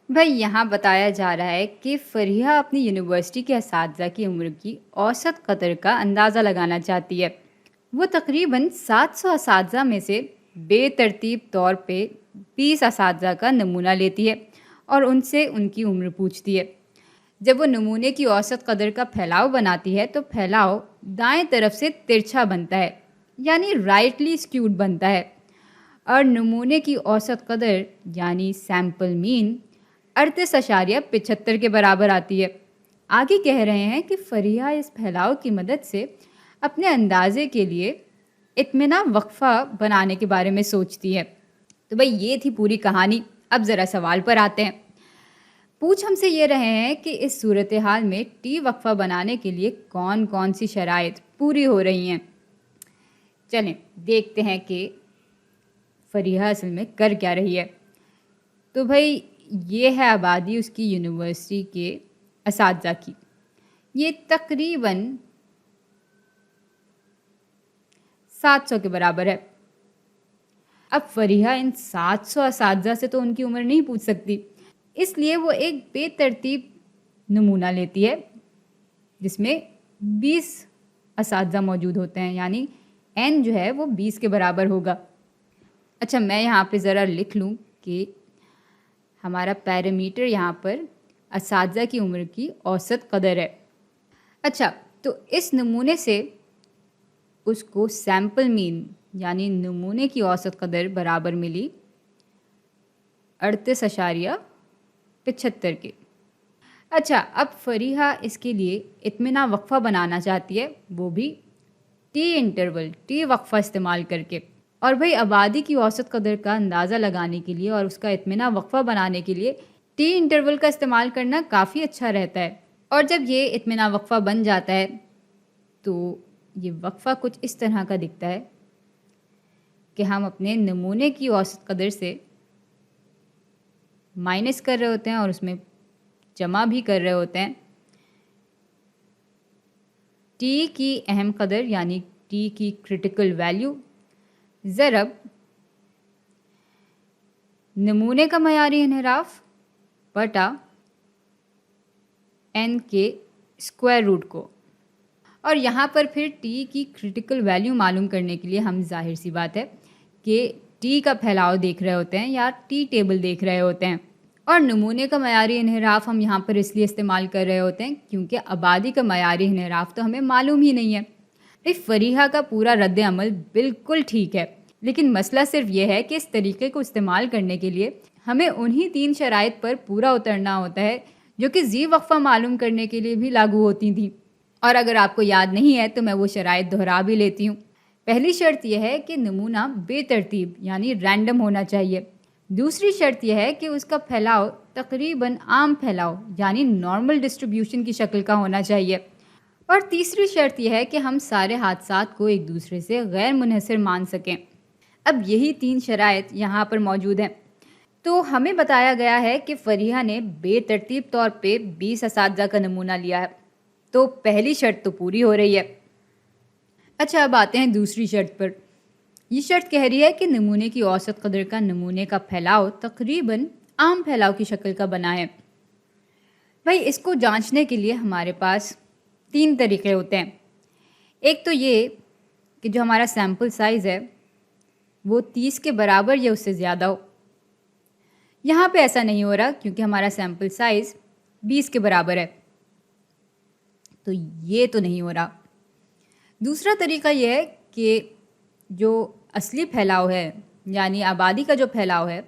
بھائی یہاں بتایا جا رہا ہے کہ فریحہ اپنی یونیورسٹی کے اساتذہ کی عمر کی اوسط قدر کا اندازہ لگانا چاہتی ہے۔ وہ تقریباً 700 اساتذہ میں سے بے ترتیب طور پہ 20 اساتذہ کا نمونہ لیتی ہے اور ان سے ان کی عمر پوچھتی ہے۔ جب وہ نمونے کی اوسط قدر کا پھیلاؤ بناتی ہے تو پھیلاؤ دائیں طرف سے ترچھا بنتا ہے، یعنی رائٹلی اسکیوڈ بنتا ہے، اور نمونے کی اوسط قدر یعنی سیمپل مین 38.75 کے برابر آتی ہے۔ آگے کہہ رہے ہیں کہ فریحہ اس پھیلاؤ کی مدد سے اپنے اندازے کے لیے اطمینان وقفہ بنانے کے بارے میں سوچتی ہے۔ تو بھائی یہ تھی پوری کہانی۔ اب ذرا سوال پر آتے ہیں۔ پوچھ ہم سے یہ رہے ہیں کہ اس صورتحال میں ٹی وقفہ بنانے کے لیے کون کون سی شرائط پوری ہو رہی ہیں۔ چلیں دیکھتے ہیں کہ فریحہ اصل میں کر کیا رہی ہے۔ تو بھائی یہ ہے آبادی اس کی یونیورسٹی کے اساتذہ کی، یہ تقریباً 700 کے برابر ہے۔ اب فریحہ ان 700 اساتذہ سے تو ان کی عمر نہیں پوچھ سکتی، اس لیے وہ ایک بے ترتیب نمونہ لیتی ہے جس میں 20 اساتذہ موجود ہوتے ہیں، یعنی n جو ہے وہ 20 کے برابر ہوگا۔ اچھا میں یہاں پہ ذرا لکھ لوں کہ ہمارا پیرامیٹر یہاں پر اساتذہ کی عمر کی اوسط قدر ہے۔ اچھا تو اس نمونے سے اس کو سیمپل مین یعنی نمونے کی اوسط قدر برابر ملی 38.75 کے۔ اچھا اب فریحہ اس کے لیے اطمینان وقفہ بنانا چاہتی ہے، وہ بھی ٹی انٹرول ٹی وقفہ استعمال کر کے۔ اور بھائی آبادی کی اوسط قدر کا اندازہ لگانے کے لیے اور اس کا اطمینان وقفہ بنانے کے لیے ٹی انٹرول کا استعمال کرنا کافی اچھا رہتا ہے۔ اور جب یہ اطمینان وقفہ بن جاتا ہے تو یہ وقفہ کچھ اس طرح کا دکھتا ہے کہ ہم اپنے نمونے کی اوسط قدر سے مائنس کر رہے ہوتے ہیں اور اس میں جمع بھی کر رہے ہوتے ہیں ٹی کی اہم قدر یعنی ٹی کی کریٹیکل ویلیو ضرب نمونے کا معیاری انحراف بٹا n کے اسکوائر روٹ کو۔ اور یہاں پر پھر ٹی کی کریٹیکل ویلیو معلوم کرنے کے لیے ہم ظاہر سی بات ہے کہ ٹی کا پھیلاؤ دیکھ رہے ہوتے ہیں یا ٹی ٹیبل دیکھ رہے ہوتے ہیں، اور نمونے کا معیاری انحراف ہم یہاں پر اس لیے استعمال کر رہے ہوتے ہیں کیونکہ آبادی کا معیاری انحراف تو ہمیں معلوم ہی نہیں ہے۔ فریحہ کا پورا رد عمل بالکل ٹھیک ہے، لیکن مسئلہ صرف یہ ہے کہ اس طریقے کو استعمال کرنے کے لیے ہمیں انہی 3 شرائط پر پورا اترنا ہوتا ہے جو کہ زی وقفہ معلوم کرنے کے لیے بھی لاگو ہوتی تھیں، اور اگر آپ کو یاد نہیں ہے تو میں وہ شرائط دہرا بھی لیتی ہوں۔ پہلی شرط یہ ہے کہ نمونہ بے ترتیب یعنی رینڈم ہونا چاہیے۔ دوسری شرط یہ ہے کہ اس کا پھیلاؤ تقریباً عام پھیلاؤ یعنی نارمل ڈسٹریبیوشن کی شکل کا ہونا چاہیے، اور تیسری شرط یہ ہے کہ ہم سارے حادثات کو ایک دوسرے سے غیر منحصر مان سکیں۔ اب یہی 3 شرائط یہاں پر موجود ہیں۔ تو ہمیں بتایا گیا ہے کہ فریحہ نے بے ترتیب طور پہ 20 اساتذہ کا نمونہ لیا ہے، تو پہلی شرط تو پوری ہو رہی ہے۔ اچھا اب آتے ہیں دوسری شرط پر۔ یہ شرط کہہ رہی ہے کہ نمونے کی اوسط قدر کا نمونے کا پھیلاؤ تقریباً عام پھیلاؤ کی شکل کا بنا ہے۔ بھائی اس کو جانچنے کے لیے ہمارے پاس 3 طریقے ہوتے ہیں۔ ایک تو یہ کہ جو ہمارا سیمپل سائز ہے وہ 30 کے برابر یا اس سے زیادہ ہو۔ یہاں پہ ایسا نہیں ہو رہا کیونکہ ہمارا سیمپل سائز 20 کے برابر ہے، تو یہ تو نہیں ہو رہا۔ دوسرا طریقہ یہ ہے کہ جو اصلی پھیلاؤ ہے یعنی آبادی کا جو پھیلاؤ ہے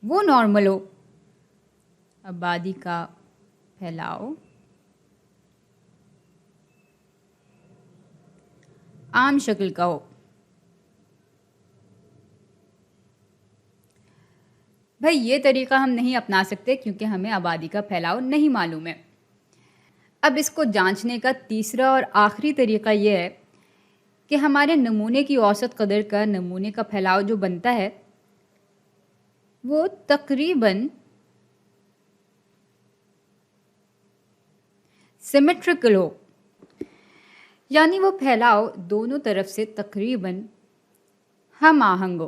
وہ نارمل ہو، آبادی کا پھیلاؤ عام شکل کا ہو۔ بھائی یہ طریقہ ہم نہیں اپنا سکتے کیونکہ ہمیں آبادی کا پھیلاؤ نہیں معلوم ہے۔ اب اس کو جانچنے کا تیسرا اور آخری طریقہ یہ ہے کہ ہمارے نمونے کی اوسط قدر کا نمونے کا پھیلاؤ جو بنتا ہے وہ تقریباً سیمیٹریکل ہو، یعنی وہ پھیلاؤ دونوں طرف سے تقریباً ہم آہنگ ہو۔